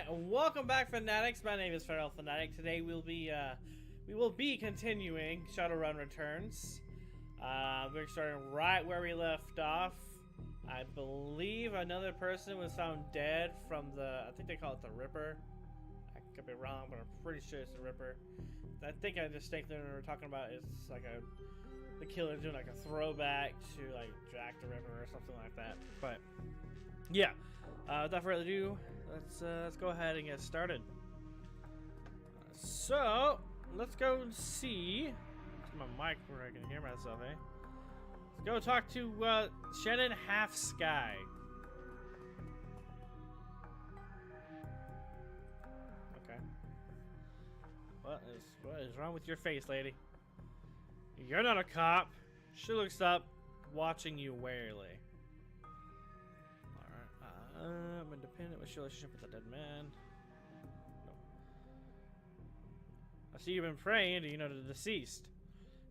Alright, welcome back, Fanatics. My name is Feral Fanatic. Today we will be continuing Shadowrun Returns. We're starting right where we left off. I believe another person was found dead from the, I think they call it the Ripper. I could be wrong, but I'm pretty sure it's the Ripper. I think I distinctly remember talking about it's like the killer doing like a throwback to like Jack the Ripper or something like that. But yeah, without further ado, let's go ahead and get started. So let's go and see. It's my mic where I can hear myself, eh? Let's go talk to Shannon Half Sky. Okay. What is wrong with your face, lady? You're not a cop. She looks up, watching you warily. I'm independent. What's your relationship with the dead man? No. I see you've been praying. Do you know the deceased?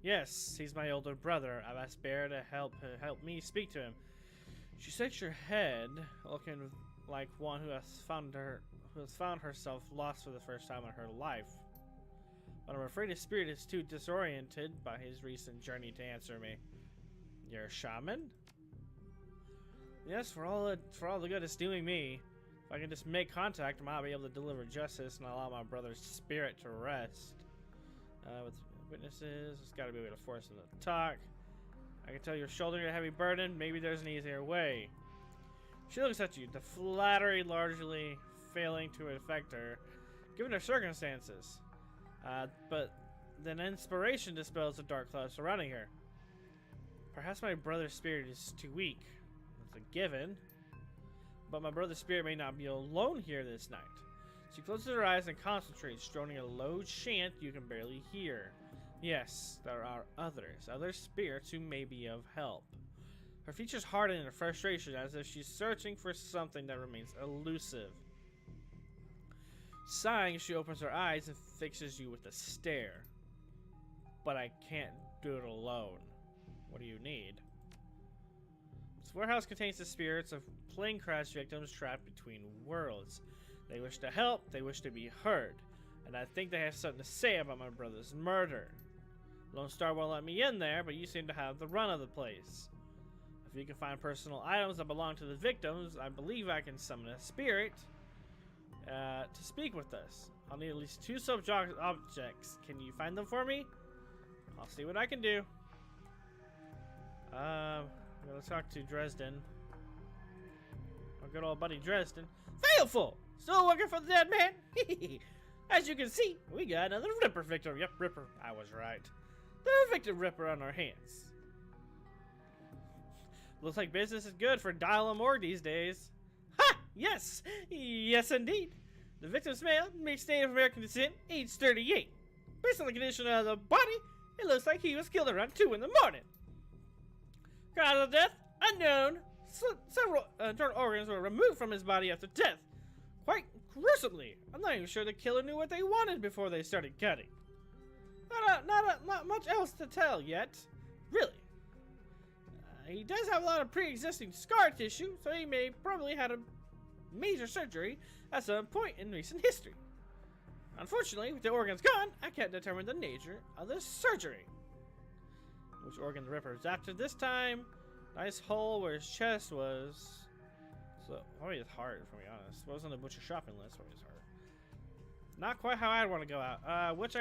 Yes, he's my older brother. I've asked Bear to help me speak to him. She shakes her head, looking like one who has found herself lost for the first time in her life. But I'm afraid his spirit is too disoriented by his recent journey to answer me. You're a shaman? Yes, for all the good it's doing me. If I can just make contact, I might be able to deliver justice and allow my brother's spirit to rest. With witnesses, there's got to be a way to force them to talk. I can tell you're shouldering a heavy burden. Maybe there's an easier way. She looks at you, the flattery largely failing to affect her, given her circumstances. But then inspiration dispels the dark clouds surrounding her. Perhaps my brother's spirit is too weak. That's a given. But my brother's spirit may not be alone here this night. She closes her eyes and concentrates, droning a low chant you can barely hear. Yes, there are other spirits who may be of help. Her features harden in her frustration as if she's searching for something that remains elusive. Sighing, she opens her eyes and fixes you with a stare. But I can't do it alone. What do you need? This warehouse contains the spirits of plane crash victims trapped between worlds. They wish to help, they wish to be heard, and I think they have something to say about my brother's murder. Lone Star won't let me in there, but you seem to have the run of the place. If you can find personal items that belong to the victims, I believe I can summon a spirit to speak with us. I'll need at least 2 objects. Can you find them for me? I'll see what I can do. Let's talk to Dresden. Our good old buddy Dresden. Failful! Still working for the dead man? As you can see, we got another Ripper victim. Yep, Ripper. I was right. The victim Ripper on our hands. Looks like business is good for Dial Morgue these days. Ha! Yes! Yes, indeed. The victim's male, mixed Native American descent, age 38. Based on the condition of the body, it looks like he was killed around 2 in the morning. Cause of death, unknown. Several internal organs were removed from his body after death. Quite gruesomely. I'm not even sure the killer knew what they wanted before they started cutting. Not much else to tell yet. Really. He does have a lot of pre-existing scar tissue, so he may probably had a major surgery at some point in recent history. Unfortunately, with the organs gone, I can't determine the nature of the surgery. Which organ the Ripper is after this time? Nice hole where his chest was. So, probably his heart, if I'm being honest. What was on the butcher shopping list? Probably his heart. Not quite how I'd want to go out. Which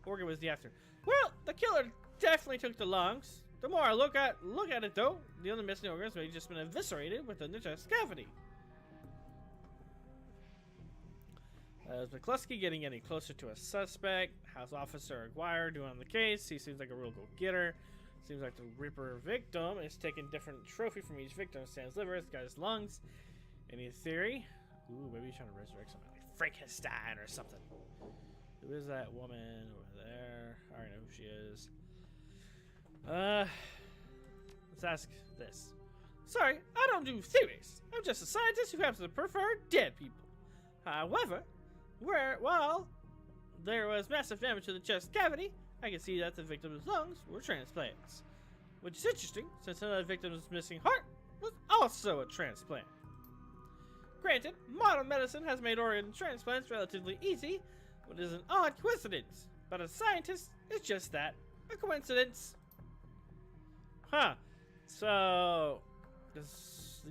organ was the after? Well, the killer definitely took the lungs. The more I look at it, though, the other missing organs may have just been eviscerated within the chest cavity. Is McCluskey getting any closer to a suspect? How's Officer Aguirre doing on the case? He seems like a real go-getter. Seems like the Ripper victim is taking different trophy from each victim. Stan's liver, it's got his lungs. Any theory? Ooh, maybe he's trying to resurrect somebody like Frankenstein or something. Who is that woman over there? I already know who she is. Let's ask this. Sorry, I don't do theories. I'm just a scientist who happens to prefer dead people. However, while there was massive damage to the chest cavity, I can see that the victim's lungs were transplants. Which is interesting, since another victim's missing heart was also a transplant. Granted, modern medicine has made organ transplants relatively easy, but it is an odd coincidence. But as scientists, it's just that. A coincidence. Huh. So, does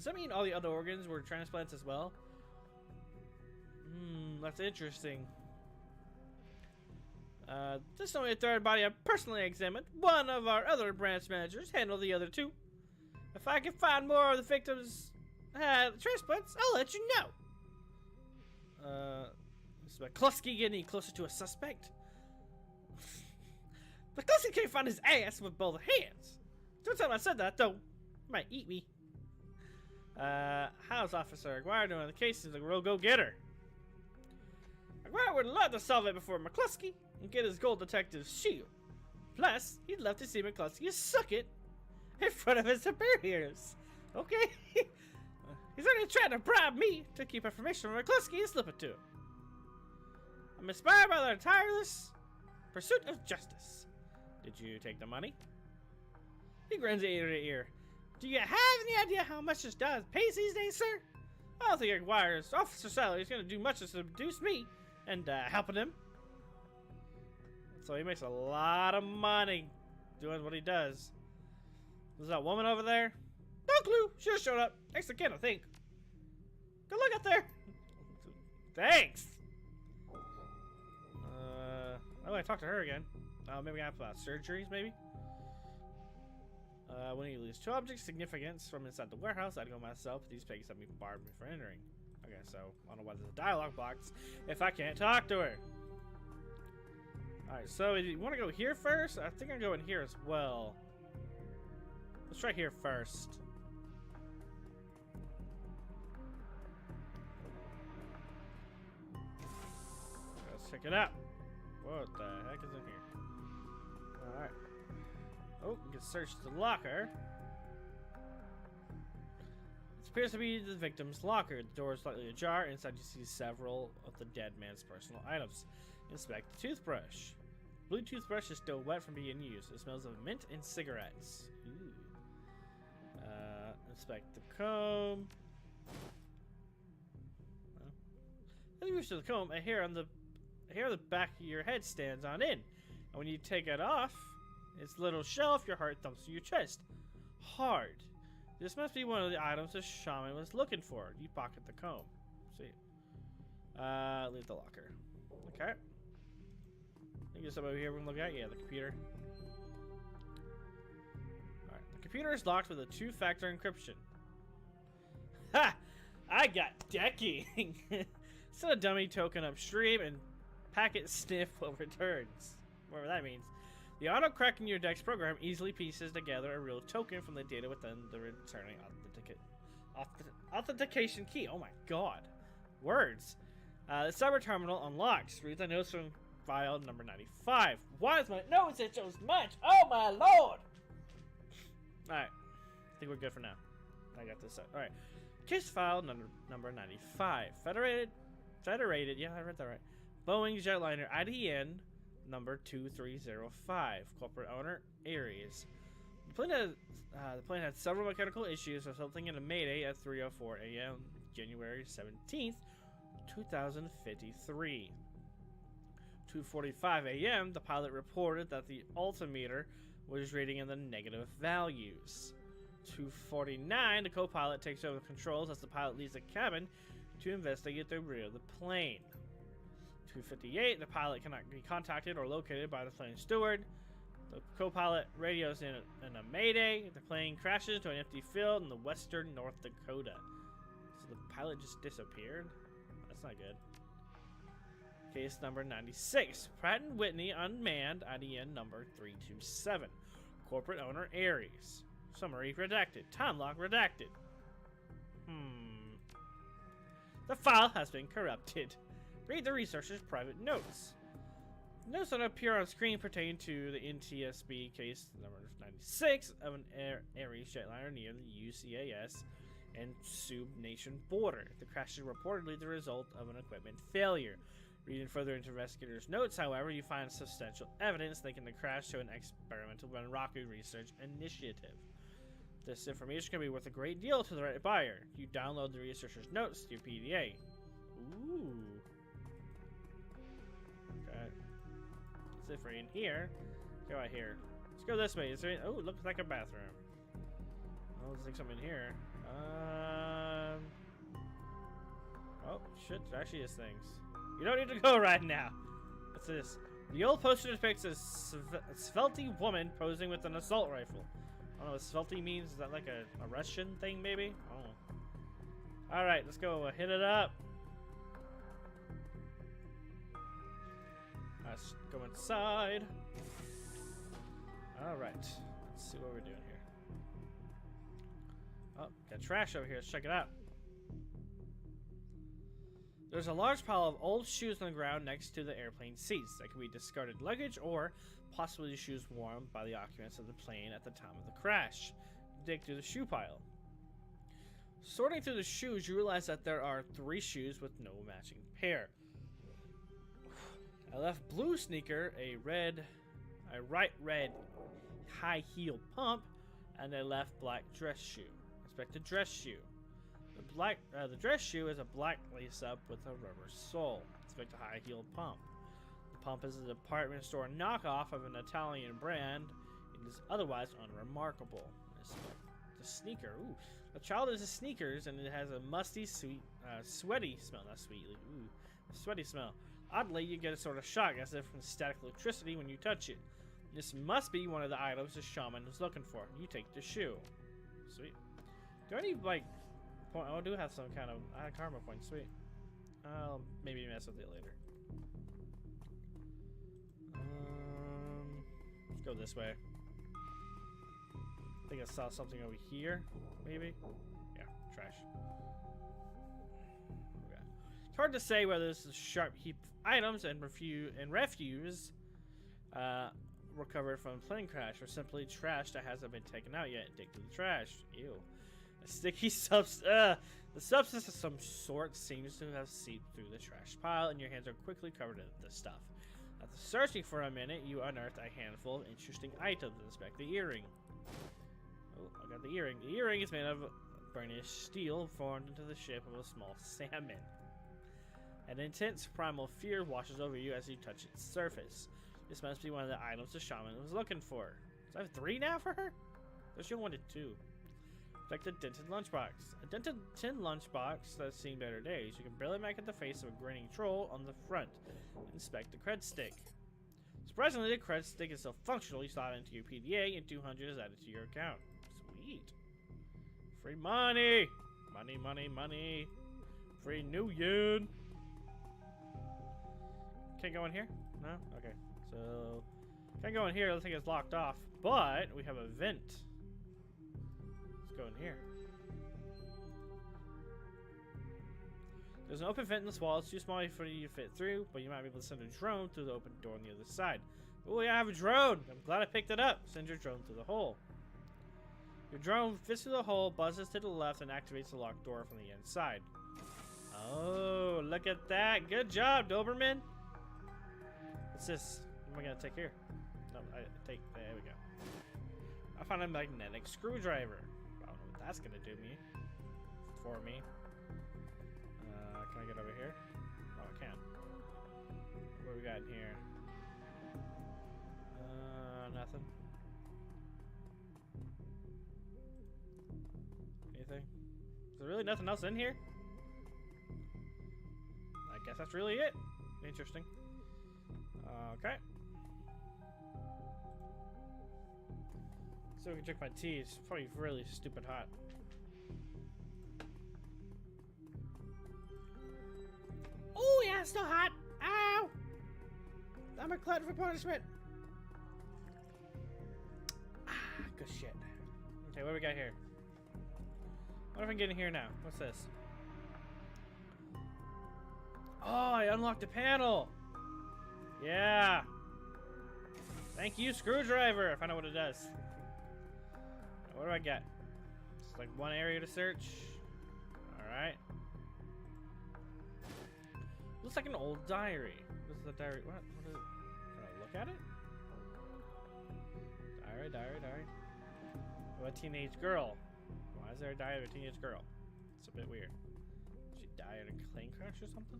that mean all the other organs were transplants as well? That's interesting. This is only the third body I personally examined. One of our other branch managers handled the other two. If I can find more of the victims had transplants, I'll let you know. Is McCluskey getting any closer to a suspect? McCluskey can't find his ass with both hands. Don't tell him I said that, though. He might eat me. How's Officer Aguirre doing? The case is a real go-getter. Aguirre would love to solve it before McCluskey and get his gold detective's shield. Plus, he'd love to see McCluskey suck it in front of his superiors. Okay? He's only trying to bribe me to keep information from McCluskey and slip it to him. I'm inspired by their tireless pursuit of justice. Did you take the money? He grins ear to ear. Do you have any idea how much this does pays these days, sir? I don't think Aguirre's officer salary is going to do much to seduce me and helping him. So he makes a lot of money doing what he does. Was that woman over there? No clue. She just showed up. Next to Ken, I think. Good luck up there. Thanks. Oh, I talked to her again. Maybe I have surgeries, maybe? When you lose 2 objects significance from inside the warehouse, I'd go myself. These pigs have me barred me for entering. Okay, so I don't know why there's a dialogue box if I can't talk to her. Alright, so you want to go here first? I think I'm going here as well. Let's try here first. Let's check it out. What the heck is in here? Alright. Oh, we can search the locker. It appears to be the victim's locker. The door is slightly ajar. Inside you see several of the dead man's personal items. Inspect the toothbrush. Blue toothbrush is still wet from being used. It smells of mint and cigarettes. Ooh. Inspect the comb. As you reach to the comb, a hair on the back of your head stands on in. And when you take it off, its little shelf, your heart thumps to your chest. Hard. This must be one of the items the shaman was looking for. You pocket the comb. See. Leave the locker. Okay. I think there's something over here we can look at. Yeah, the computer. Alright. The computer is locked with a 2-factor encryption. Ha! I got decking! Send a dummy token upstream and packet sniff will returns. Whatever that means. The auto-cracking your deck's program easily pieces together a real token from the data within the returning authentication key. Oh my god. Words. The cyber terminal unlocks. Read the notes from file number 95. Why is my nose itch so much? Oh my lord! Alright. I think we're good for now. I got this set. Alright. Case file number 95. Federated. Yeah, I read that right. Boeing jetliner IDN number 2305. Corporate owner Aries. The plane had several mechanical issues, resulting in a mayday at 3:04 a.m. January 17th, 2053. 2:45 a.m. the pilot reported that the altimeter was reading in the negative values. 2:49 the co-pilot takes over the controls as the pilot leaves the cabin to investigate the rear of the plane. 2:58 the pilot cannot be contacted or located by the plane steward. The co-pilot radios in a mayday. The plane crashes into an empty field in the western North Dakota. So the pilot just disappeared? That's not good. Case number 96. Pratt & Whitney unmanned IDN number 327. Corporate owner Aries. Summary redacted. Time lock redacted. The file has been corrupted. Read the researcher's private notes. Notes that appear on screen pertain to the NTSB case number 96 of an Aries jetliner near the UCAS and Sioux Nation border. The crash is reportedly the result of an equipment failure. Reading further into investigators' notes, however, you find substantial evidence linking the crash to an experimental Renraku research initiative. This information can be worth a great deal to the right buyer. You download the researcher's notes to your PDA. Ooh. Okay. Let's see if we're in here. Go out here. Let's go this way. Is there? Oh, it looks like a bathroom. Oh, looks like something in here. Oh, shit. There actually is things. You don't need to go right now. What's this? The old poster depicts a svelte woman posing with an assault rifle. I don't know what svelte means. Is that like a Russian thing, maybe? I don't know. Alright, let's go. Hit it up. Let's go inside. Alright. Let's see what we're doing here. Oh, got trash over here. Let's check it out. There's a large pile of old shoes on the ground next to the airplane seats that can be discarded luggage or possibly shoes worn by the occupants of the plane at the time of the crash. Dig through the shoe pile. Sorting through the shoes, you realize that there are 3 shoes with no matching pair. I left blue sneaker, a right red high heel pump, and a left black dress shoe. Inspect the dress shoe. The dress shoe is a black lace up with a rubber sole. Inspect the high heel pump. The pump is a department store knockoff of an Italian brand. It is otherwise unremarkable. The sneaker. Ooh. The child is a sneakers and it has a musty, sweaty smell. Not sweetly. Ooh. A sweaty smell. Oddly, you get a sort of shock as if from static electricity when you touch it. This must be one of the items the shaman was looking for. You take the shoe. Sweet. Do I need, like, point? Oh, I do have some kind of karma point. Sweet. I'll maybe mess with it later. Let's go this way. I think I saw something over here. Maybe? Yeah, trash. Okay. It's hard to say whether this is a sharp heap of items and refuse recovered from a plane crash or simply trash that hasn't been taken out yet. Dig through the trash. Ew. A sticky substance. The substance of some sort seems to have seeped through the trash pile, and your hands are quickly covered in the stuff. After searching for a minute, you unearth a handful of interesting items. Inspect the earring. Oh, I got the earring. The earring is made of burnished steel formed into the shape of a small salmon. An intense primal fear washes over you as you touch its surface. This must be one of the items the shaman was looking for. So I have 3 now for her? She only wanted 2. Like the dented lunchbox. A dented tin lunchbox that's seen better days. You can barely make out the face of a grinning troll on the front. Inspect the cred stick. Surprisingly, the cred stick is so functional you slot it into your PDA and 200 is added to your account. Sweet. Free money! Money, money, money. Free new yen. Can't go in here? No? Okay. So, can't go in here. Looks like it's locked off. But we have a vent. Let's go in here. There's an open vent in this wall. It's too small for you to fit through, but you might be able to send a drone through the open door on the other side. Oh, yeah, I have a drone. I'm glad I picked it up. Send your drone through the hole. Your drone fits through the hole, buzzes to the left, and activates the locked door from the inside. Oh, look at that. Good job, Doberman. What's this? What am I going to take here? No, there we go. I found a magnetic screwdriver. I don't know what that's going to do for me. Can I get over here? Oh, I can. What do we got in here? Nothing. Anything? Is there really nothing else in here? I guess that's really it. Interesting. Okay. So we can drink my tea. It's probably really stupid hot. Oh yeah, it's still hot. Ow! I'm a glutton for punishment. Ah, good shit. Okay, what do we got here? What if I can get in here now? What's this? Oh, I unlocked a panel. Yeah. Thank you, screwdriver. I found out what it does. What do I get? It's like one area to search. Alright. Looks like an old diary. This is a diary. What is it? Can I look at it? Diary. of a teenage girl. Why is there a die of a teenage girl? It's a bit weird. Did she die in a plane crash or something?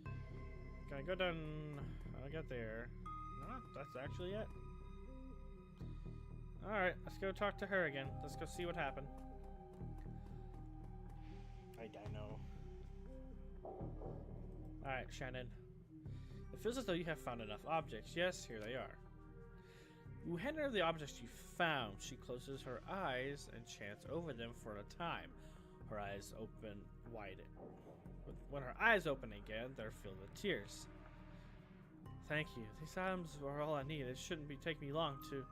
Can I go down? I'll get there. No, that's actually it. Alright, let's go talk to her again. Let's go see what happened. I know. Alright, Shannon. It feels as though you have found enough objects. Yes, here they are. You hand her the objects you found. She closes her eyes and chants over them for a time. Her eyes open wide. When her eyes open again, they're filled with tears. Thank you. These items are all I need. It shouldn't be taking me long to...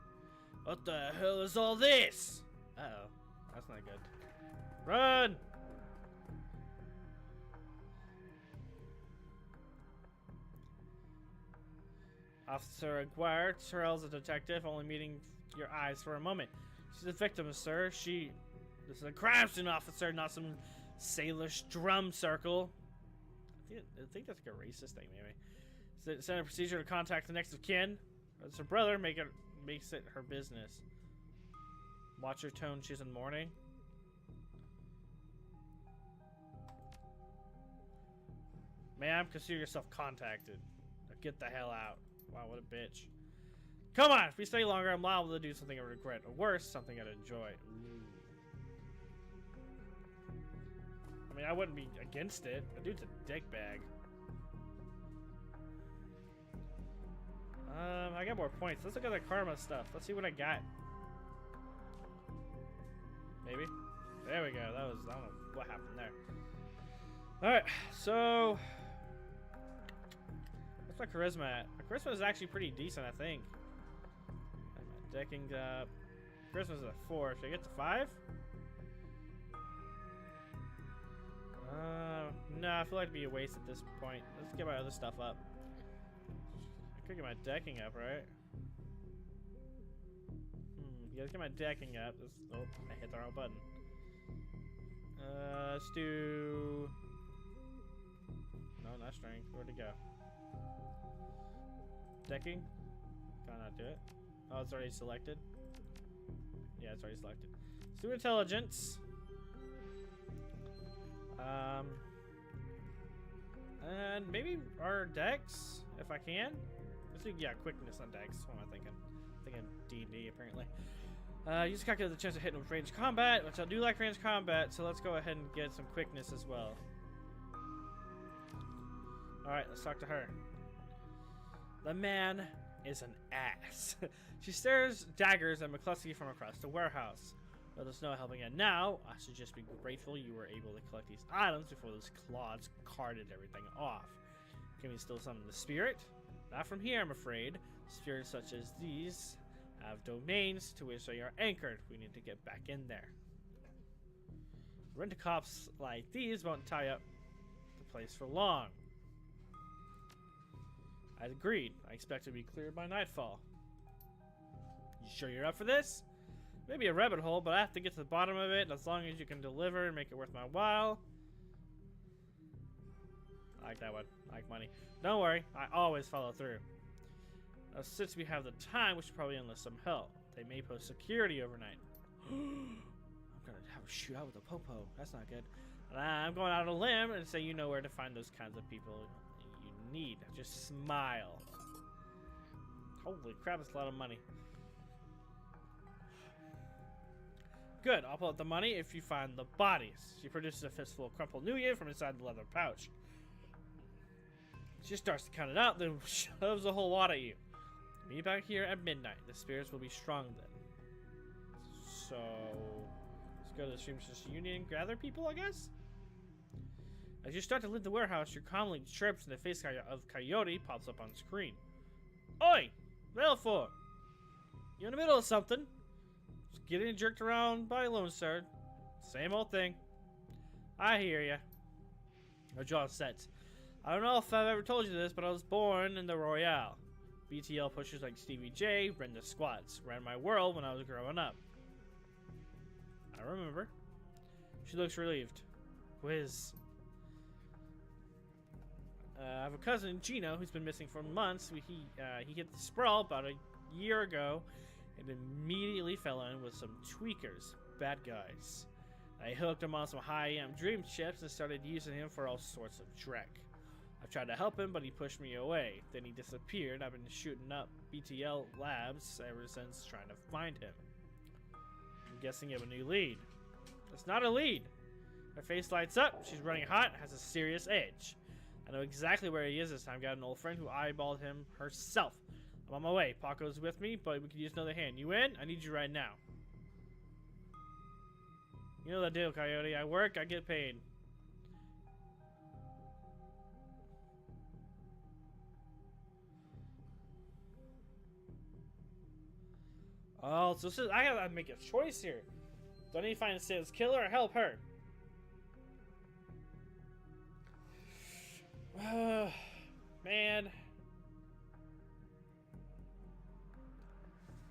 What the hell is all this? Uh-oh. That's not good. Run! Officer Aguirre, Terrell's a detective, only meeting your eyes for a moment. She's a victim, sir. This is a crime scene, officer, not some Salish drum circle. I think that's like a racist thing, maybe. Send a procedure to contact the next of kin. It's her brother, makes it her business. Watch her tone, she's in mourning. Ma'am, consider yourself contacted. Now get the hell out. Wow, what a bitch. Come on, if we stay longer, I'm liable to do something I regret. Or worse, something I'd enjoy. Ooh. I mean, I wouldn't be against it. The dude's a dickbag. I got more points. Let's look at the karma stuff. Let's see what I got. Maybe. There we go. I don't know what happened there. Alright, so... what's my charisma at? My charisma is actually pretty decent, I think. My decking up. Charisma's at 4. Should I get to 5? No, I feel like it'd be a waste at this point. Let's get my other stuff up. I could get my decking up, right? Yeah, let's get my decking up. Oh, I hit the wrong button. Let's do... no, not strength. Where'd it go? Decking? Can I not do it? Oh, it's already selected? Yeah, it's already selected. Let's do intelligence. And maybe our dex, if I can. Let's do, yeah, quickness on dex. What am I thinking? Thinking D&D, apparently. Use calculate the chance of hitting with ranged combat, which I do like ranged combat, so let's go ahead and get some quickness as well. Alright, let's talk to her. The man is an ass. She stares daggers at McCluskey from across the warehouse. With the snow helping out now, I should just be grateful you were able to collect these items before those clods carted everything off. Can we still summon the spirit? Not from here, I'm afraid. Spirits such as these have domains to which they are anchored. We need to get back in there. Rent-a-cops like these won't tie up the place for long. I agreed. I expect to be cleared by nightfall. You sure you're up for this? Maybe a rabbit hole, but I have to get to the bottom of it. As long as you can deliver and make it worth my while. I like that one. I like money. Don't worry, I always follow through. Now, since we have the time, we should probably enlist some help. They may post security overnight. I'm gonna have a shootout with a popo. That's not good. I'm going out on a limb and say you know where to find those kinds of people you need. Just smile. Holy crap, that's a lot of money. Good, I'll pull out the money if you find the bodies. She produces a fistful of crumpled nougat from inside the leather pouch. She starts to count it out, then shoves a whole lot at you. Meet back here at midnight. The spirits will be strong then. So, let's go to the Streamers Union and gather people, I guess? As you start to leave the warehouse, your comlink chirps and the face of Coyote pops up on screen. Oi! Velfor! You in the middle of something? Just getting jerked around by Lone Star. Same old thing. I hear ya. Her jaw sets. I don't know if I've ever told you this, but I was born in the Royale. BTL pushers like Stevie J ran the squads, ran my world when I was growing up. I remember. She looks relieved. Whiz. I have a cousin, Gino, who's been missing for months. He hit the sprawl about a year ago and immediately fell in with some tweakers, bad guys. I hooked him on some high-end dream chips and started using him for all sorts of dreck. I tried to help him, but he pushed me away. Then he disappeared. I've been shooting up BTL labs ever since trying to find him. I'm guessing you have a new lead. It's not a lead. Her face lights up. She's running hot, has a serious edge. I know exactly where he is this time. Got an old friend who eyeballed him herself. I'm on my way. Paco's with me, but we could use another hand. You in? I need you right now. You know the deal, Coyote. I work, I get paid. Oh, so this is, I gotta make a choice here. Do I need to find a Sales killer or help her? Man.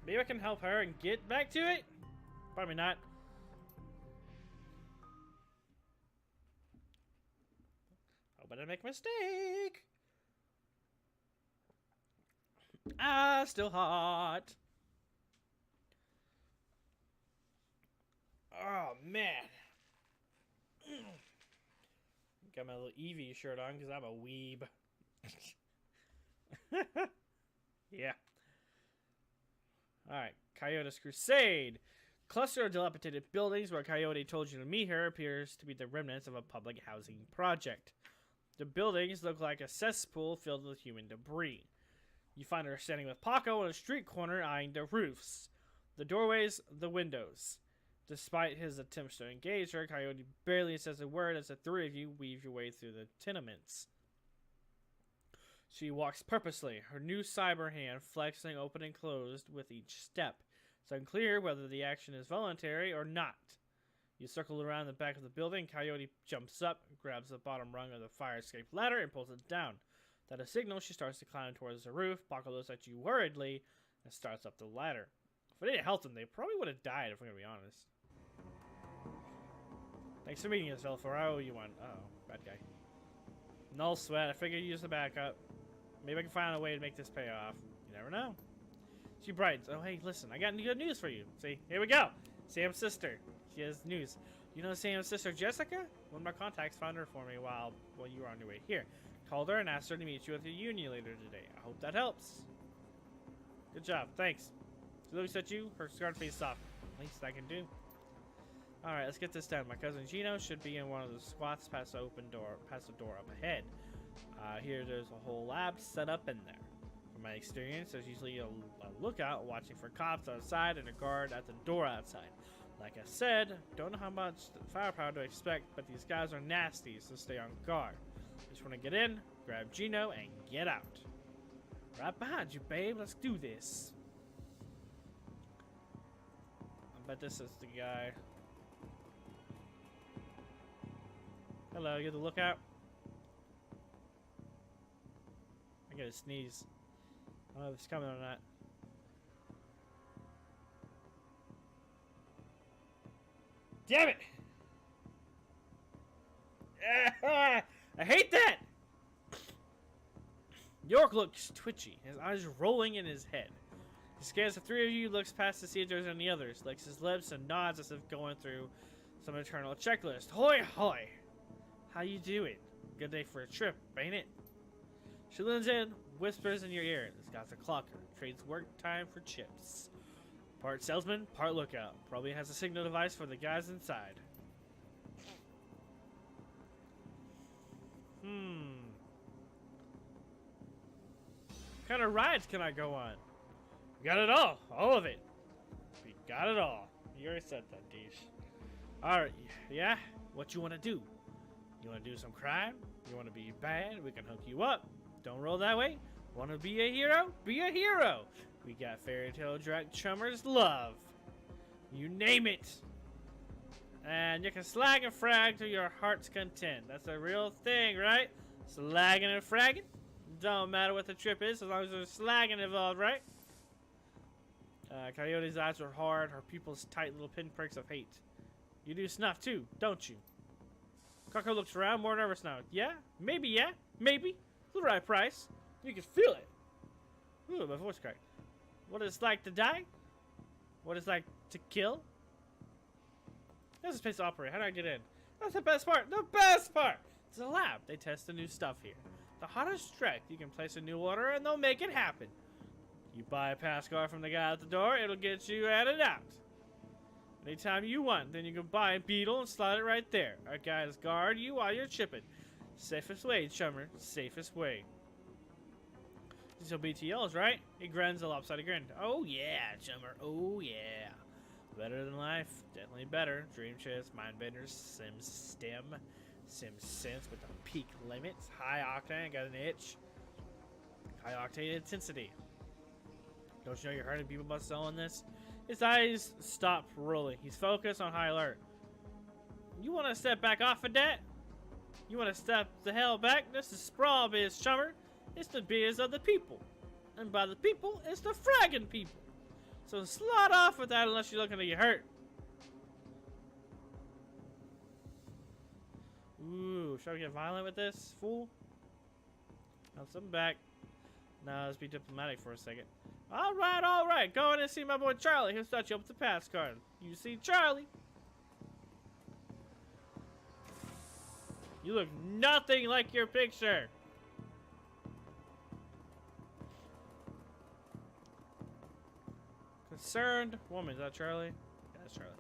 Maybe I can help her and get back to it? Probably not. Hope I didn't make a mistake. Ah, still hot. Oh, man. Got my little Eevee shirt on because I'm a weeb. Yeah. Alright, Coyote's Crusade. Cluster of dilapidated buildings where Coyote told you to meet her appears to be the remnants of a public housing project. The buildings look like a cesspool filled with human debris. You find her standing with Paco on a street corner eyeing the roofs, the doorways, the windows. Despite his attempts to engage her, Coyote barely says a word as the three of you weave your way through the tenements. She walks purposely, her new cyber hand flexing open and closed with each step. It's unclear whether the action is voluntary or not. You circle around the back of the building. Coyote jumps up, grabs the bottom rung of the fire escape ladder, and pulls it down. At a signal, she starts to climb towards the roof. Paco looks at you worriedly and starts up the ladder. If I didn't help them, they probably would have died, if I'm going to be honest. Thanks for meeting us, Velfor. I owe you one. Uh-oh, bad guy. No sweat. I figured you use the backup. Maybe I can find a way to make this pay off. You never know. She brightens. Oh, hey, listen. I got good news for you. See, here we go. Sam's sister. She has news. You know Sam's sister, Jessica? One of my contacts found her for me while you were on your way here. Called her and asked her to meet you at the union later today. I hope that helps. Good job. Thanks. She looks at you. Her scarred face off. Least I can do. Alright, let's get this done. My cousin Gino should be in one of the squats past the door up ahead. Here there's a whole lab set up in there. From my experience, there's usually a lookout watching for cops outside and a guard at the door outside. Like I said, don't know how much firepower to expect, but these guys are nasty, so stay on guard. Just want to get in, grab Gino, and get out. Right behind you, babe. Let's do this. I bet this is the guy. Hello, you get the lookout? I gotta sneeze. I don't know if it's coming or not. Damn it! I hate that! York looks twitchy, his eyes rolling in his head. He scans the three of you, looks past to see if there's any others, licks his lips and nods as if going through some internal checklist. Hoy hoy! How you doing? Good day for a trip, ain't it? She leans in, whispers in your ear. This guy's a clocker. Trades work time for chips. Part salesman, part lookout. Probably has a signal device for the guys inside. What kind of rides can I go on? We got it all. All of it. We got it all. You already said that, Deesh. Alright, yeah? What you want to do? You want to do some crime? You want to be bad? We can hook you up. Don't roll that way. Want to be a hero? Be a hero. We got fairy tale drag chummers love. You name it. And you can slag and frag to your heart's content. That's a real thing, right? Slagging and fragging. Don't matter what the trip is, as long as there's slagging involved, right? Coyote's eyes are hard, her pupils tight little pinpricks of hate. You do snuff too, don't you? Coco looks around, more nervous now. Yeah? Maybe, yeah? Maybe. For the right price. You can feel it. Ooh, my voice cracked. What it's like to die? what it's like to kill? There's a space to operate. How do I get in? That's the best part. The best part! It's a lab. They test the new stuff here. The hottest strike. You can place a new order and they'll make it happen. You buy a pass card from the guy at the door, it'll get you added out. Anytime you want, then you can buy a beetle and slide it right there. Our guys guard you while you're chipping. Safest way, chummer. Safest way. These are BTLs, right? He grins a lopsided grin. Oh yeah, chummer. Oh yeah. Better than life. Definitely better. Dream chips, mind benders, Sims stem, Sims sense with the peak limits. High octane, got an itch. High octane intensity. Don't you know you're hurting people by selling this? His eyes stop rolling. He's focused on high alert. You want to step back off of that? You want to step the hell back? This is Sprawl Biz, chummer. It's the biz of the people. And by the people, it's the fragging people. So slide off with that unless you're looking to get hurt. Ooh, should I get violent with this, fool? Now something back. Now let's be diplomatic for a second. Alright. Go in and see my boy Charlie. He'll start you up with the pass card. You see Charlie. You look nothing like your picture. Concerned woman. Is that Charlie? Yeah, that's Charlie.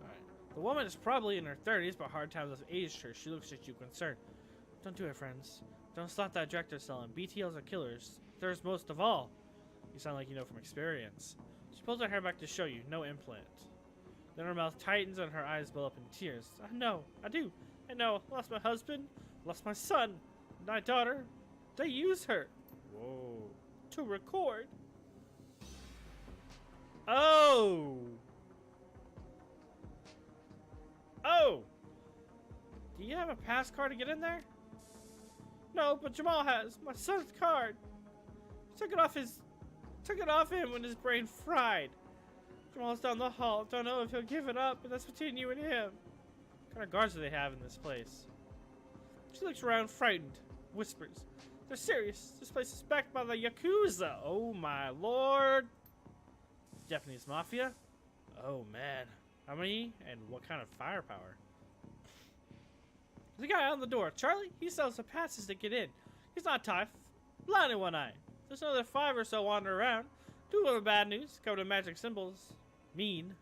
Alright. The woman is probably in her 30s, but hard times have aged her. She looks at you concerned. Don't do it, friends. Don't slot that director selling. BTLs are killers. There's most of all. You sound like you know from experience. She pulls her hair back to show you. No implant. Then her mouth tightens and her eyes well up in tears. I know. I do. I know. Lost my husband. Lost my son. My daughter. They use her. Whoa. To record. Oh. Oh. Do you have a pass card to get in there? No, but Jamal has. My son's card. Took it off him when his brain fried. Jamal's down the hall. Don't know if he'll give it up, but that's between you and him. What kind of guards do they have in this place? She looks around, frightened. Whispers. They're serious. This place is backed by the Yakuza. Oh my lord. Japanese mafia? Oh man. How many and what kind of firepower? There's a guy on the door. Charlie? He sells the passes to get in. He's not tough. Blind in one eye. There's another 5 or so wandering around. Two little bad news. Covered in magic symbols. Mean.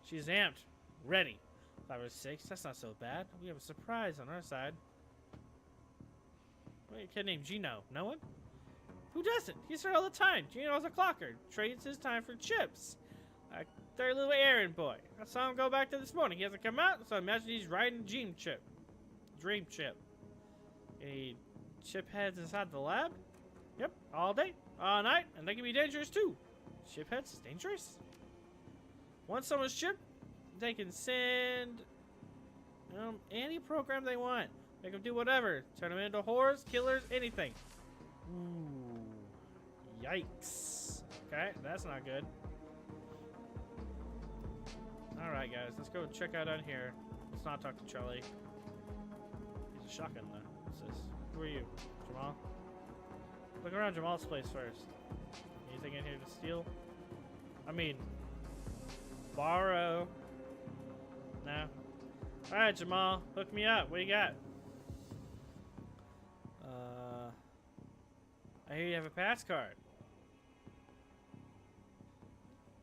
She's amped. Ready. 5 or 6. That's not so bad. We have a surprise on our side. Wait, a kid named Gino. No one? Who doesn't? He's here all the time. Gino's a clocker. Trades his time for chips. Like their little errand boy. I saw him go back to this morning. He hasn't come out, so I imagine he's riding Dream Chip. Any chip heads inside the lab? Yep, all day, all night, and they can be dangerous too. Chip heads? Dangerous? Once someone's chipped, they can send any program they want. They can do whatever. Turn them into whores, killers, anything. Ooh. Yikes. Okay, that's not good. Alright guys, let's go check out down here. Let's not talk to Charlie. He's a shotgun though. What's this? Who are you? Jamal? Look around Jamal's place first. Anything in here to steal? I mean, borrow. No. Alright Jamal, hook me up. What do you got? I hear you have a pass card.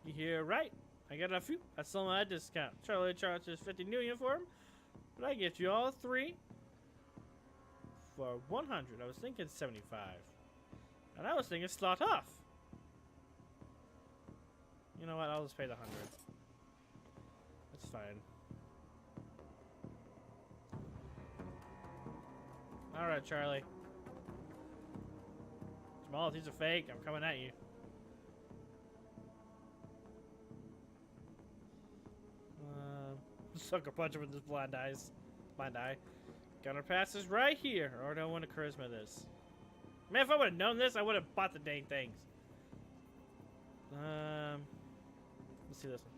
You hear right. I got a few. I sold my discount. Charlie charges 50 million for them, but I get you all 3 for 100. I was thinking 75, and I was thinking slot off. You know what? I'll just pay the 100. That's fine. All right, Charlie. Jamal, if these are fake, I'm coming at you. Sucker punch him with his blind eyes. Blind eye. Got our passes right here. Or don't want to charisma this. Man, if I would have known this, I would have bought the dang things. Let's see this one.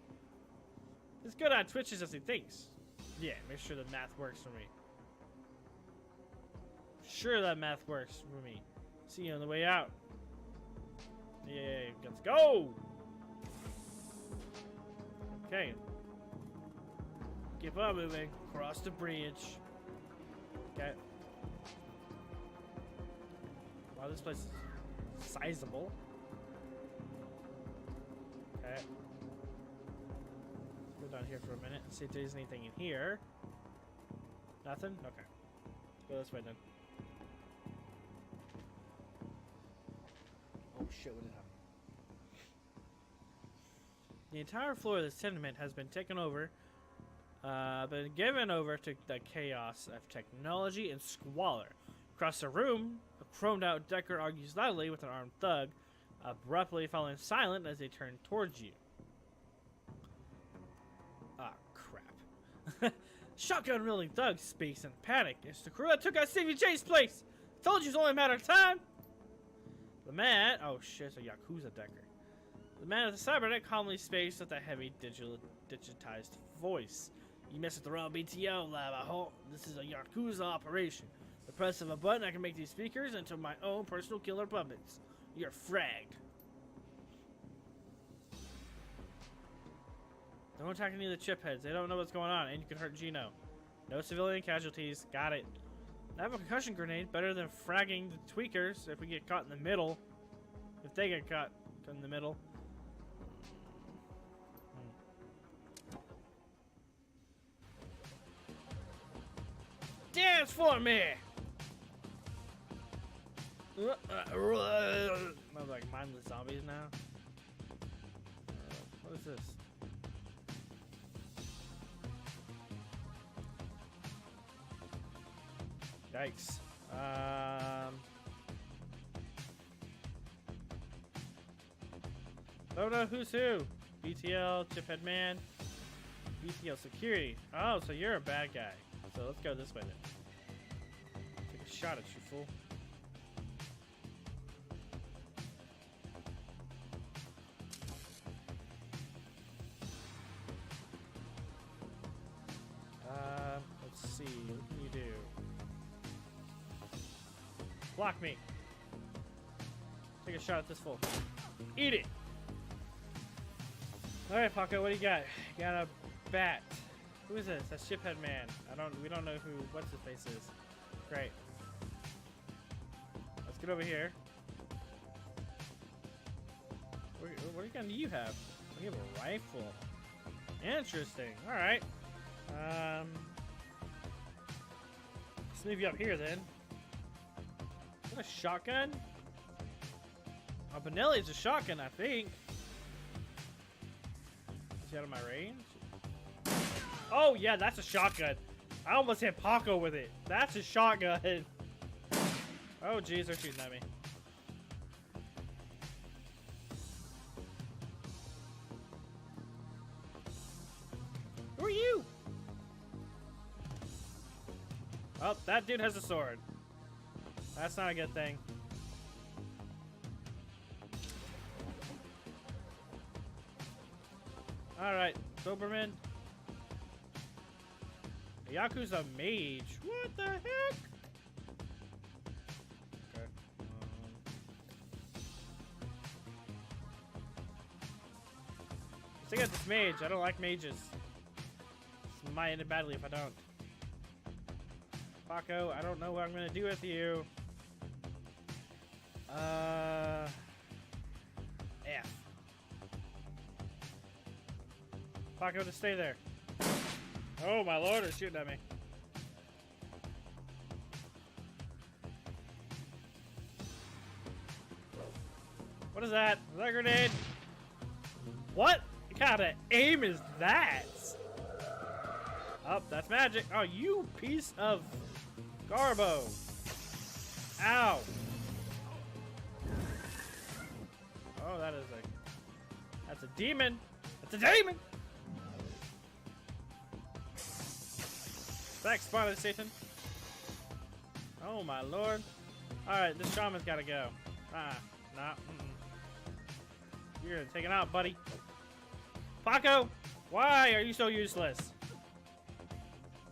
It's good on Twitch as he thinks. Yeah, make sure the math works for me. Sure that math works for me. See you on the way out. Yay, let's go! Okay. Keep on moving. Cross the bridge. Okay. Wow, this place is sizable. Okay. Let's go down here for a minute and see if there's anything in here. Nothing? Okay. Let's go this way then. Oh shit, what did happen? The entire floor of this tenement has been taken over, been given over to the chaos of technology and squalor. Across the room, a chromed out Decker argues loudly with an armed thug, abruptly falling silent as they turn towards you. Ah, crap. Shotgun-wielding thug speaks in panic. It's the crew that took out Stevie J's place! I told you it's only a matter of time! The man... Oh shit, it's a Yakuza Decker. The man with the cybernetic calmly speaks with a heavy digitized voice. You mess with the wrong BTO lab, I hope. This is a Yakuza operation. The press of a button, I can make these speakers into my own personal killer puppets. You're fragged. Don't attack any of the chip heads. They don't know what's going on, and you can hurt Gino. No civilian casualties. Got it. I have a concussion grenade. Better than fragging the tweakers if we get caught in the middle. If they get caught in the middle. Dance for me! I'm like mindless zombies now. What is this? Yikes. Don't know who's who. BTL, Chiphead Man, BTL Security. Oh, so you're a bad guy. So let's go this way then. Take a shot at you, fool. Let's see. What can you do? Block me. Take a shot at this fool. Eat it. All right, Paco. What do you got? You got a bat. Who is this? That's Shiphead Man. We don't know who. What's his face is. Great. Let's get over here. What gun do you have? You have a rifle. Interesting. All right. Let's move you up here then. Is that a shotgun? Oh, Benelli's a shotgun, I think. Is he out of my range? Oh, yeah, that's a shotgun. I almost hit Paco with it. That's a shotgun. Oh, jeez, they're shooting at me. Who are you? Oh, that dude has a sword. That's not a good thing. Alright, Doberman. Yakuza mage. What the heck? Okay. Let's take out this mage. I don't like mages. This might end badly if I don't. Paco, I don't know what I'm gonna do with you. F. Paco, just stay there. Oh my lord, they're shooting at me. What is that? Is that a grenade? What kind of aim is that? Oh, that's magic. Oh, you piece of garbo. Ow. Oh, that's a demon. That's a demon. Back spotted, Satan. Oh my lord. Alright, this shaman's gotta go. Nah. You're gonna take it out, buddy. Paco! Why are you so useless?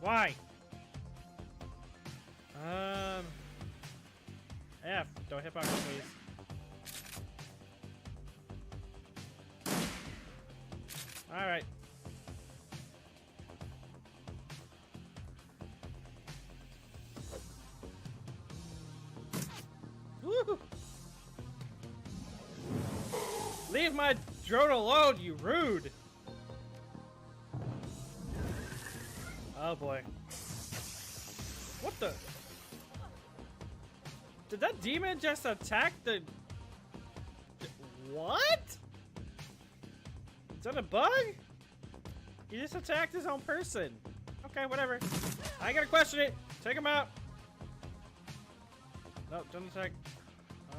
Why? F. Don't hit Paco, please. Alright. Woo! Leave my drone alone, you rude! Oh boy. What the? Did that demon just attack the... What? Is that a bug? He just attacked his own person. Okay, whatever. I ain't gonna question it. Take him out. No, don't attack. I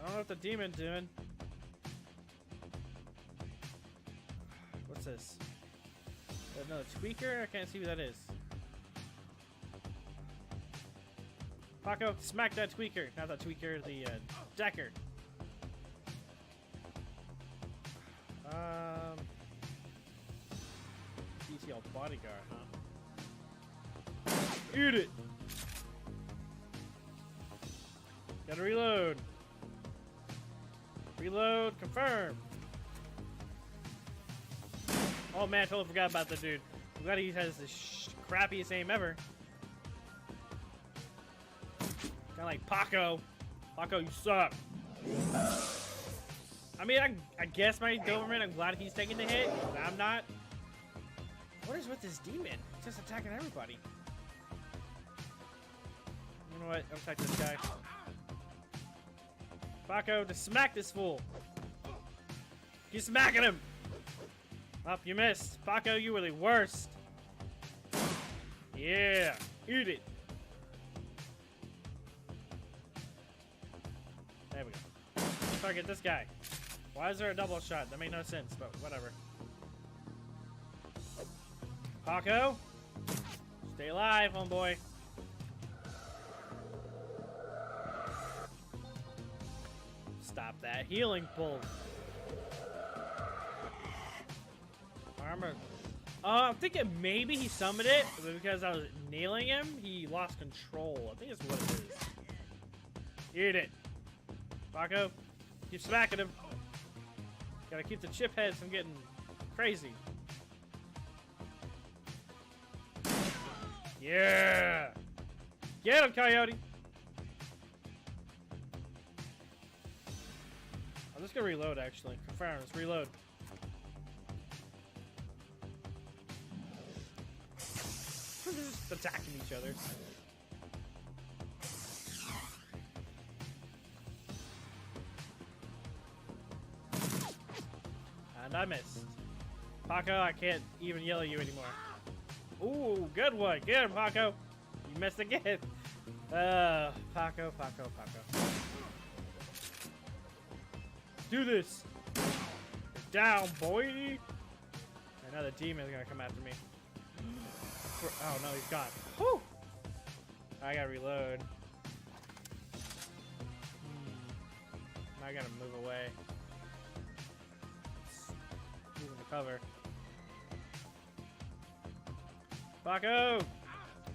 don't know what the demon's doing. What's this? Another tweaker? I can't see who that is. Paco, smack that tweaker. Not that tweaker, the decker. DTL bodyguard, huh? Eat it! Gotta reload. Reload, confirm. Oh man, I totally forgot about that dude. I'm glad he has the crappiest aim ever. Kinda like Paco. Paco, you suck. I mean, I guess my Doberman, I'm glad he's taking the hit, but I'm not. What is with this demon? He's just attacking everybody. You know what? I'll attack this guy. Paco, just smack this fool. Keep smacking him. Up, you missed. Paco, you were the worst. Yeah, eat it. There we go. Target this guy. Why is there a double shot? That made no sense, but whatever. Paco, stay alive, homeboy. Stop that healing pull. Armor. I'm thinking maybe he summoned it, but because I was nailing him, he lost control. I think that's what it is. Eat it. Paco, keep smacking him. Gotta keep the chip heads from getting crazy. Yeah! Get him, Coyote! I'm just gonna reload, actually. Confirm, let's reload. They're just attacking each other. And I missed. Paco, I can't even yell at you anymore. Ooh, good one. Get him, Paco. You missed again. Paco, Paco, Paco. Do this. You're down, boy. Another demon is gonna come after me. Oh no, he's gone. Whew. I gotta reload. I gotta move away. Moving the cover. Paco!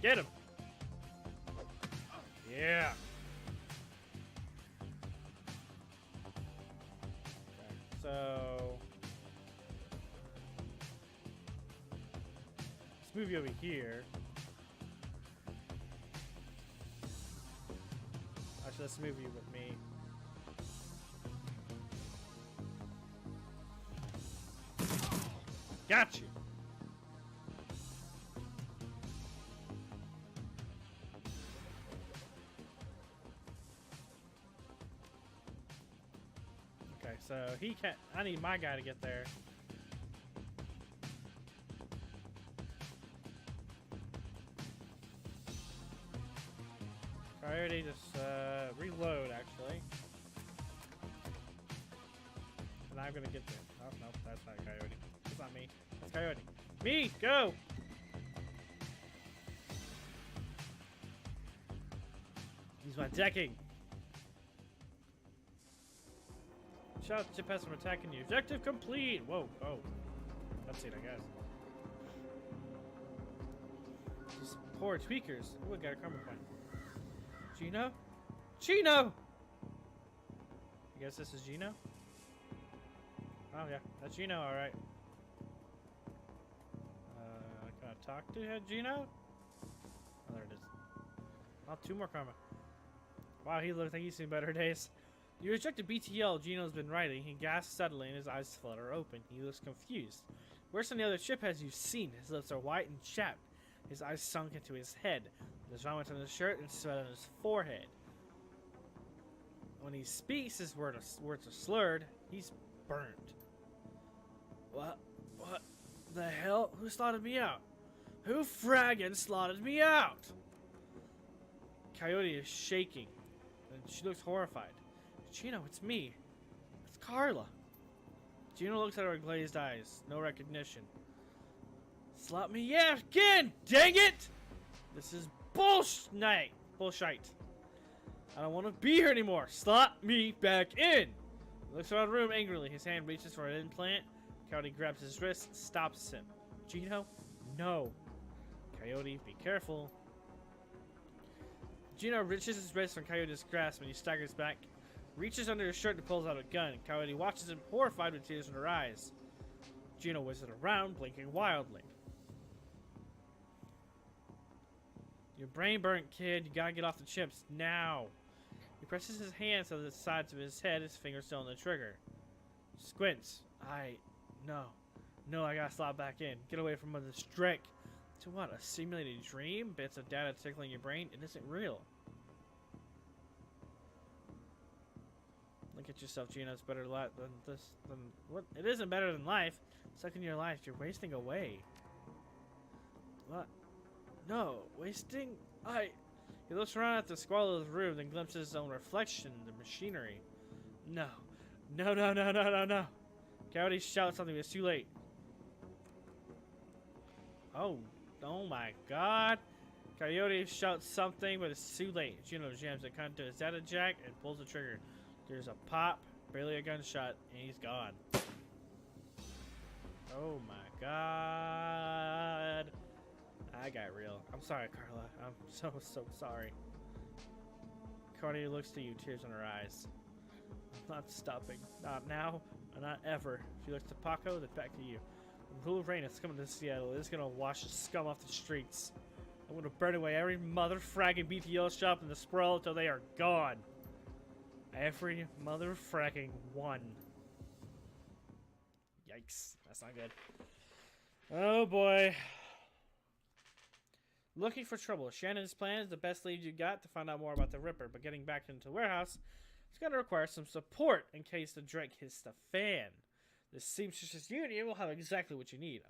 Get him! Yeah! Okay, so... let's move you over here. Actually, let's move you with me. Got you! Okay, so he can't... I need my guy to get there. Coyote, just reload, actually. And I'm gonna get there. Oh, no, that's not Coyote. That's not me. That's Coyote. Me! Go! Use my decking. Shot chip has from attacking you. Objective complete! Whoa, oh. That's it, I guess. These poor tweakers. Ooh, I got a karma point. Gino? Gino! I guess this is Gino? Oh yeah, that's Gino, alright. Can I talk to Gino? Oh, there it is. Oh, 2 more karma. Wow, he looks like he's seen better days. You rejected BTL Gino's been writing. He gasps suddenly and his eyes flutter open. He looks confused. Worse than the other shipheads you've seen. His lips are white and chapped. His eyes sunk into his head. There's vomit on his shirt and sweat on his forehead. When he speaks, his words are slurred. He's burnt. What the hell? Who slotted me out? Who fraggin' slotted me out? Coyote is shaking, and she looks horrified. Gino, it's me. It's Carla. Gino looks at her with glazed eyes. No recognition. Slot me yeah again! Dang it! This is bullshit. I don't want to be here anymore. Slot me back in. He looks around the room angrily. His hand reaches for an implant. Coyote grabs his wrist, stops him. Gino, no. Coyote, be careful. Gino reaches his wrist from Coyote's grasp and he staggers back, reaches under his shirt and pulls out a gun. Coyote watches him, horrified with tears in her eyes. Gino whistles around, blinking wildly. Your brain burnt, kid. You gotta get off the chips now. He presses his hands to the sides of his head, his fingers still on the trigger. Squints. No, I gotta slot back in. Get away from this Drake. To what? A simulated dream? Bits of data tickling your brain? It isn't real. Look at yourself, Gino. It's better than this. What? It isn't better than life. Sucking your life. You're wasting away. What? No, wasting? He looks around at the squalor of the room, then glimpses his own reflection in the machinery. No. Coyote shouts something, but it's too late. Oh my god. Coyote shouts something, but it's too late. Gino jams the cunt to his data jack and pulls the trigger. There's a pop, barely a gunshot, and he's gone. Oh my god. I got real. I'm sorry, Carla. I'm so sorry. Coyote looks to you, tears in her eyes. I'm not stopping. Not now, or not ever. She looks to Paco, then back to you. The blue rain is coming to Seattle. It's gonna wash the scum off the streets. I'm gonna burn away every mother fragging BTO shop in the sprawl until they are gone. Every mother fragging one. Yikes. That's not good. Oh boy. Looking for trouble. Shannon's plan is the best lead you got to find out more about the Ripper, but getting back into the warehouse is going to require some support in case the Drake hits the fan. The Seamstress Union will have exactly what you need.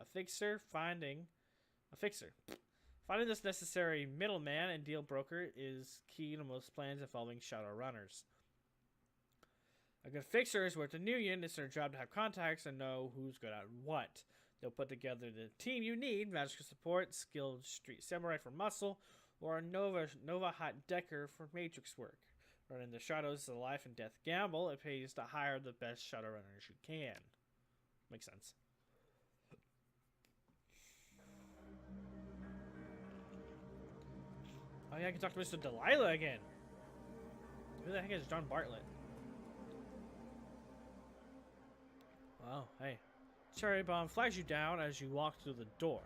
Finding this necessary middleman and deal broker is key to most plans involving Shadowrunners. A good fixer is worth the union. It's their job to have contacts and know who's good at what. They'll put together the team you need: magical support, skilled street samurai for muscle, or a Nova hot decker for matrix work. Running the shadows is a life and death gamble. It pays to hire the best Shadowrunners you can. Makes sense. Oh yeah, I can talk to Mr. Delilah again. Who the heck is John Bartlett? Oh, hey. Cherry Bomb flags you down as you walk through the door.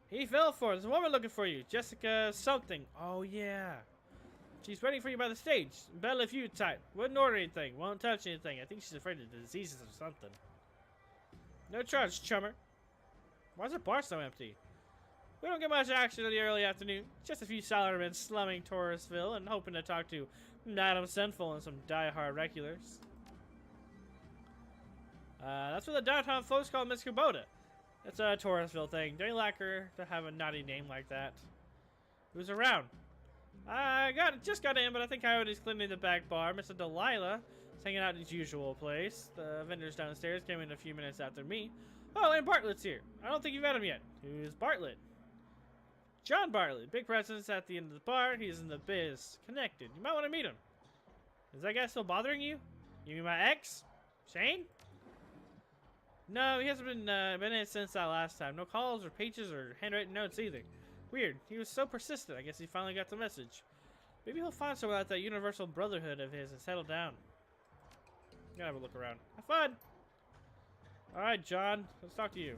He fell for it. There's a woman looking for you. Jessica something. Oh, yeah. She's waiting for you by the stage. Bella Few type. Wouldn't order anything. Won't touch anything. I think she's afraid of diseases or something. No charge, chummer. Why is the bar so empty? We don't get much action in the early afternoon. Just a few salarymen slumming Touristville and hoping to talk to Madam Sinful and some die-hard regulars. That's what the downtown folks call Miss Kubota. It's a Touristville thing. Don't like her to have a naughty name like that. Who's around? I just got in, but I think Coyote's cleaning the back bar. Mr. Delilah is hanging out at his usual place. The vendors downstairs came in a few minutes after me. Oh, and Bartlett's here. I don't think you've met him yet. Who's Bartlett? John Bartlett. Big presence at the end of the bar. He's in the biz. Connected. You might want to meet him. Is that guy still bothering you? You mean my ex? Shane? No, he hasn't been in since that last time. No calls or pages or handwritten notes either. Weird. He was so persistent. I guess he finally got the message. Maybe he'll find someone at that Universal Brotherhood of his and settle down. Gotta have a look around. Have fun! Alright, John. Let's talk to you.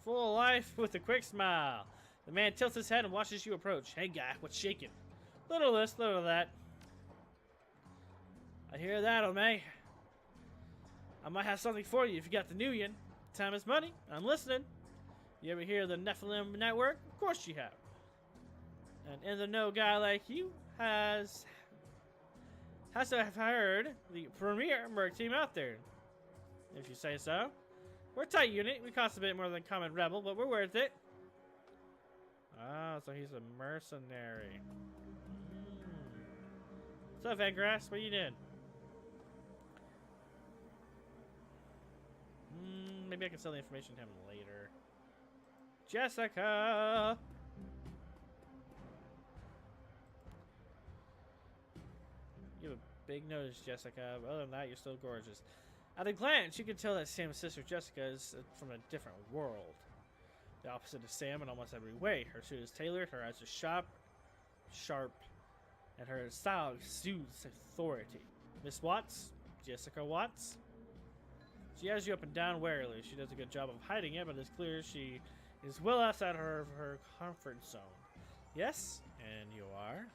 Full of life with a quick smile. The man tilts his head and watches you approach. Hey, guy, what's shaking? Little of this, little of that. I hear that, Omei. I might have something for you if you got the Nuyen. Time is money. I'm listening. You ever hear of the Nephilim Network? Of course you have. An in-the-know guy like you has to have heard the premier merc team out there. If you say so. We're a tight unit. We cost a bit more than common rebel, but we're worth it. Oh, so he's a mercenary. What's up, Van Grass? What you doing? Maybe I can sell the information to him later. Jessica! You have a big nose, Jessica, but other than that, you're still gorgeous. At a glance, you can tell that Sam's sister Jessica is from a different world. The opposite of Sam in almost every way. Her suit is tailored, her eyes are sharp, and her style exudes authority. Miss Watts? Jessica Watts? She has you up and down warily. She does a good job of hiding it, but it's clear she is well outside her comfort zone. Yes? And you are?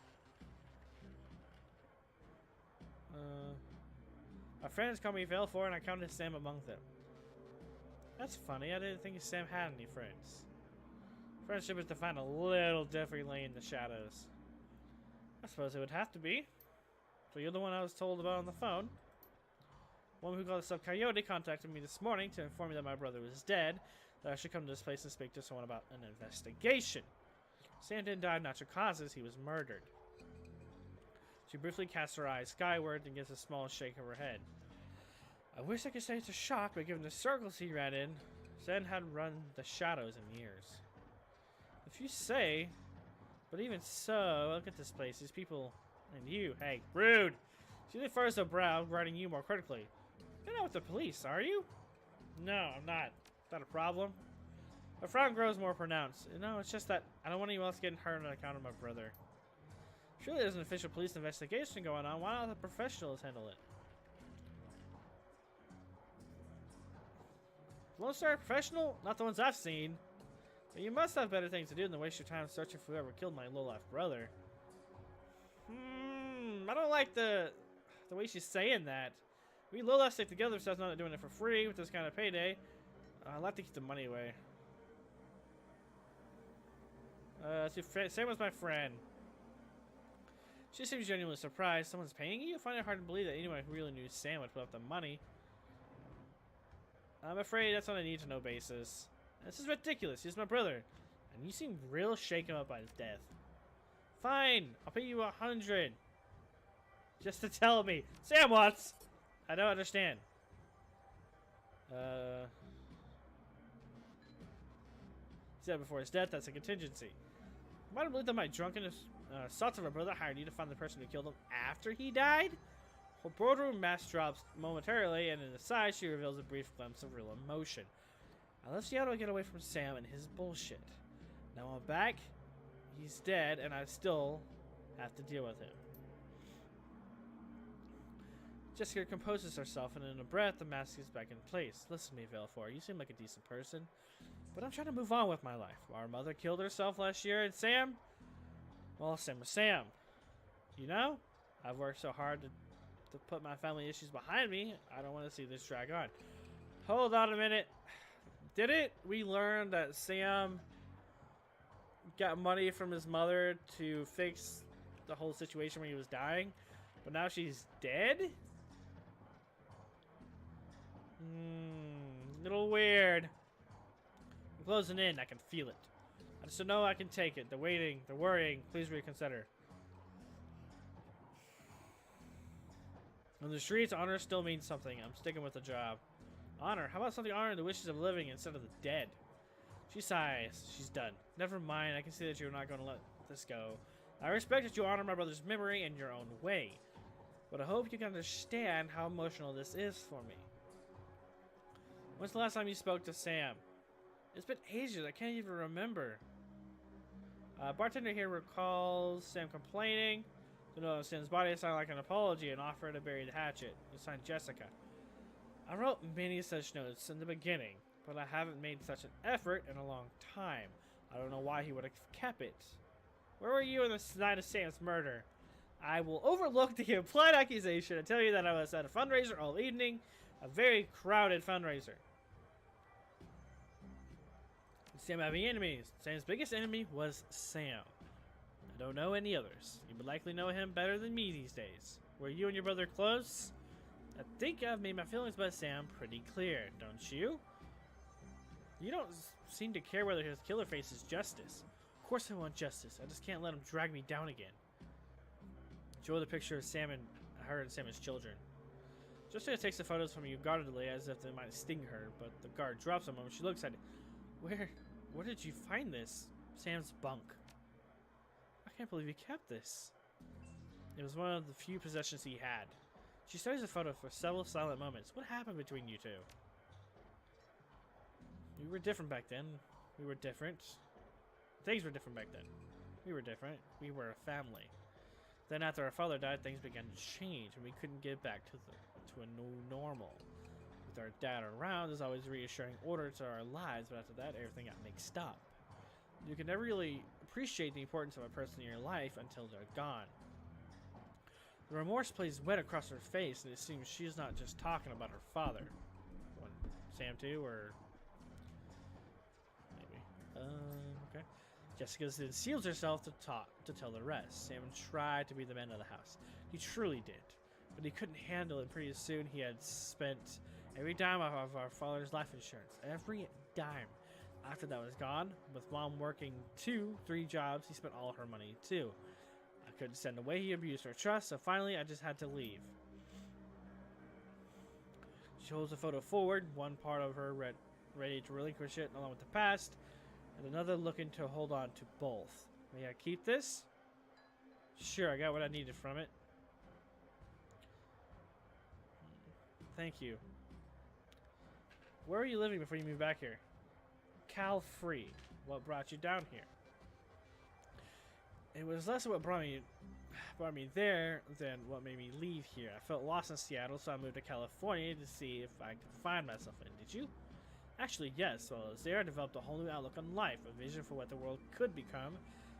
My friends call me Vale4 and I counted Sam among them. That's funny. I didn't think Sam had any friends. Friendship is defined a little differently in the shadows. I suppose it would have to be. So you're the one I was told about on the phone. One who called herself Coyote contacted me this morning to inform me that my brother was dead, that I should come to this place and speak to someone about an investigation. Sam didn't die of natural causes, he was murdered. She briefly casts her eyes skyward and gives a small shake of her head. I wish I could say it's a shock, but given the circles he ran in, Sam hadn't run the shadows in years. If you say, but even so, look at this place, these people, and you, hey, rude! She did first a brow, regarding you more critically. You're not with the police, are you? No, I'm not. Is that a problem? Her frown grows more pronounced. No, it's just that I don't want anyone else getting hurt on account of my brother. Surely there's an official police investigation going on. Why don't the professionals handle it? Lone Star Professional? Not the ones I've seen. But you must have better things to do than waste your time searching for whoever killed my low-life brother. I don't like the way she's saying that. We low-life stick together, so I'm not doing it for free with this kind of payday. I'd like to keep the money away. Sam was my friend. She seems genuinely surprised. Someone's paying you? I find it hard to believe that anyone who really knew Sam would put up the money. I'm afraid that's on a need-to-know basis. This is ridiculous. He's my brother. And you seem real shaken up by his death. Fine. I'll pay you 100. Just to tell me. Sam wants. I don't understand. He said before his death, that's a contingency. You might have believed that my drunkenness assault of her brother hired you to find the person who killed him after he died? Her boardroom mask drops momentarily, and in the side, she reveals a brief glimpse of real emotion. I left Seattle to get away from Sam and his bullshit. Now I'm back. He's dead, and I still have to deal with him. Jessica composes herself, and in a breath, the mask is back in place. Listen to me, Vale4. You seem like a decent person, but I'm trying to move on with my life. Our mother killed herself last year, and Sam? Well, Sam was Sam. You know? I've worked so hard to put my family issues behind me. I don't want to see this drag on. Hold on a minute. Didn't we learn that Sam got money from his mother to fix the whole situation when he was dying? But now she's dead? Little weird. I'm closing in. I can feel it. I just don't know I can take it. The waiting, the worrying. Please reconsider. On the streets, honor still means something. I'm sticking with the job. Honor? How about something honoring the wishes of the living instead of the dead? She sighs. She's done. Never mind. I can see that you're not going to let this go. I respect that you honor my brother's memory in your own way. But I hope you can understand how emotional this is for me. When's the last time you spoke to Sam? It's been ages. I can't even remember. Bartender here recalls Sam complaining. To know Sam's body sounded like an apology and offer to bury the hatchet. You signed Jessica. I wrote many such notes in the beginning, but I haven't made such an effort in a long time. I don't know why he would have kept it. Where were you on the night of Sam's murder? I will overlook the implied accusation and tell you that I was at a fundraiser all evening. A very crowded fundraiser. Sam having enemies. Sam's biggest enemy was Sam. I don't know any others. You would likely know him better than me these days. Were you and your brother close? I think I've made my feelings about Sam pretty clear, don't you? You don't seem to care whether his killer faces justice. Of course I want justice. I just can't let him drag me down again. Show the picture of Sam and her and Sam's children. Jessica takes the photos from you guardedly as if they might sting her, but the guard drops them when she looks at it. Where did you find this? Sam's bunk. I can't believe you kept this. It was one of the few possessions he had. She studies the photo for several silent moments. What happened between you two? We were different back then. We were different. Things were different back then. We were different. We were a family. Then after our father died, things began to change, and we couldn't get back to a new normal. With our dad around, there's always reassuring order to our lives, but after that, everything got mixed up. You can never really appreciate the importance of a person in your life until they're gone. The remorse plays wet across her face, and it seems she's not just talking about her father. What, Sam too, or maybe? Okay. Jessica then seals herself to tell the rest. Sam tried to be the man of the house. He truly did, but he couldn't handle it. Pretty soon, he had spent every dime of our father's life insurance. Every dime. After that was gone, with mom working 2-3 jobs, he spent all her money too. I couldn't stand the way he abused her trust, so finally I just had to leave. She holds the photo forward, one part of her ready to relinquish it along with the past, and another looking to hold on to both. May I keep this? Sure, I got what I needed from it. Thank you. Where were you living before you moved back here? Cal Free. What brought you down here? It was less what brought me there than what made me leave here. I felt lost in Seattle, so I moved to California to see if I could find myself in. Did you? Actually, yes. While I was there, I developed a whole new outlook on life, a vision for what the world could become,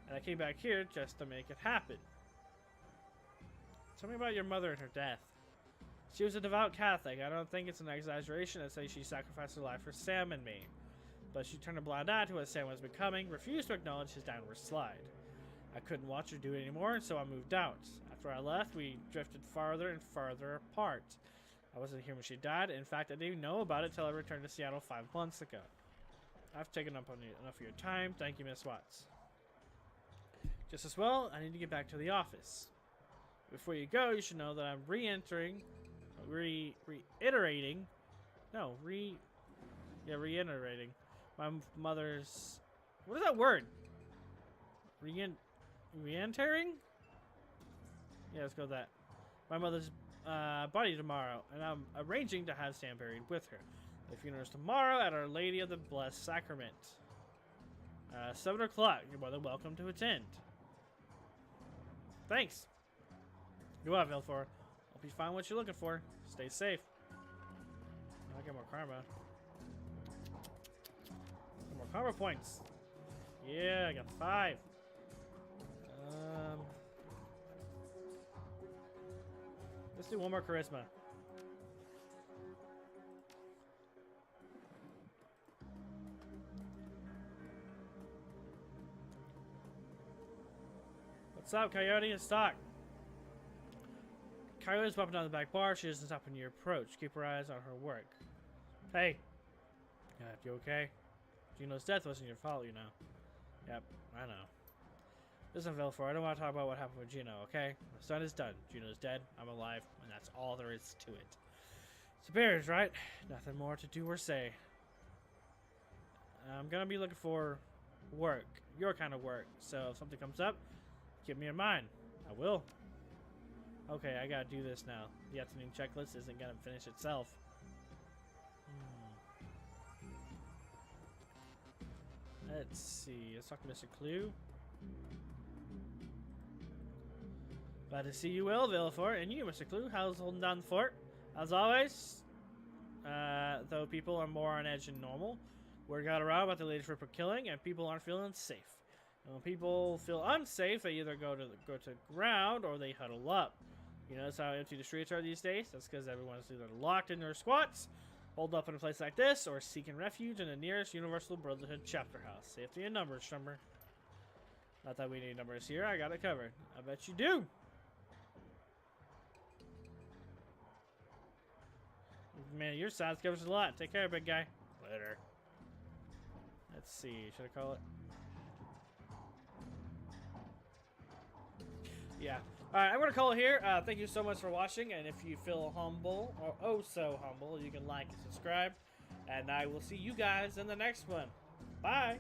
and I came back here just to make it happen. Tell me about your mother and her death. She was a devout Catholic. I don't think it's an exaggeration to say she sacrificed her life for Sam and me. But she turned a blind eye to what Sam was becoming, refused to acknowledge his downward slide. I couldn't watch her do it anymore, so I moved out. After I left, we drifted farther and farther apart. I wasn't here when she died. In fact, I didn't even know about it till I returned to Seattle 5 months ago. I've taken up on enough of your time. Thank you, Miss Watts. Just as well, I need to get back to the office. Before you go, you should know that I'm reiterating. My mother's... What is that word? Re-entering? Yeah, let's go with that. My mother's body tomorrow, and I'm arranging to have Sam buried with her. The funeral is tomorrow at Our Lady of the Blessed Sacrament. 7 o'clock. You're more than welcome to attend. Thanks. Go out, Vilfor. Hope you find what you're looking for. Stay safe. I'll get more karma. More karma points. Yeah, I got 5. Let's do one more charisma. What's up, Coyote? It's Stock. Coyote's popping down the back bar. She doesn't stop when you approach. Keep her eyes on her work. Hey. You okay? Gino's death wasn't your fault, you know. Yep, I know. Listen, Vilfor, I don't want to talk about what happened with Gino, okay? My son is done. Gino's dead. I'm alive, and that's all there is to it. It's bears, right? Nothing more to do or say. I'm gonna be looking for work. Your kind of work. So if something comes up, keep me in mind. I will. Okay, I gotta do this now. The afternoon checklist isn't gonna finish itself. Let's see. Let's talk to Mr. Clue. Glad to see you well, Vilfor. And you, Mr. Clue. How's holding down the fort? As always, though people are more on edge than normal. Word got around about the latest Ripper killing, and people aren't feeling safe. And when people feel unsafe, they either go to ground or they huddle up. You notice how empty the streets are these days? That's because everyone's either locked in their squats, holed up in a place like this, or seeking refuge in the nearest Universal Brotherhood chapter house. Safety in numbers, number. Not that we need numbers here. I got it covered. I bet you do. Man, your size covers a lot. Take care, big guy. Later. Let's see. Should I call it? Yeah. Alright, I'm going to call it here. Thank you so much for watching. And if you feel humble, or oh so humble, you can like and subscribe. And I will see you guys in the next one. Bye.